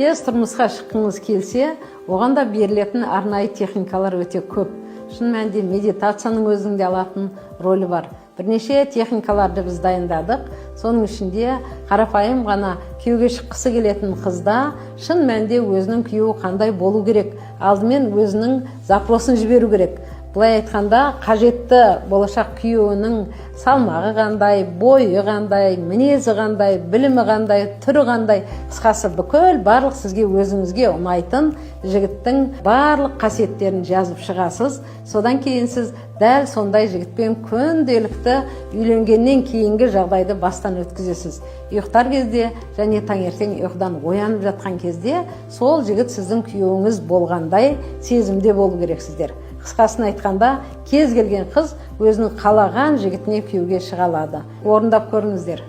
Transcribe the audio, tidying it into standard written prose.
Тез тұрмысқа шыққыңыз келсе, оған да берілетін арнайы техникалар өте көп. Шын мәнінде медитацияның өзінде алатын рөлі бар. Бірнеше техникаларды біз дайындадық. Соның ішінде қарапайым ғана күйеуге шыққысы келетін қызда шын мәнінде өзінің күйеуі қандай болу керек, алдымен өзінің запросын жіберу керек. Бұлай айтқанда, қажетті болашақ күйеуінің салмағы қандай, бойы қандай, мінезі қандай, білімі қандай, түрі қандай, қысқасы бүкіл барлық сізге өзіңізге ұнайтын жігіттің барлық қасиеттерін жазып шығасыз. Содан кейін сіз дәл сондай жігітпен күнделікті үйленгеннен кейінгі жағдайды бастан өткізесіз. Ұйықтар кезде және таңертең ұйқыдан оянып жатқан кезде сол жігіт сіздің күйеуіңіз болғандай сезімде болу керексіздер. Қысқасын айтқанда, кез келген қыз өзінің қалаған жігітіне күйеуге шыға алады. Орындап көріңіздер.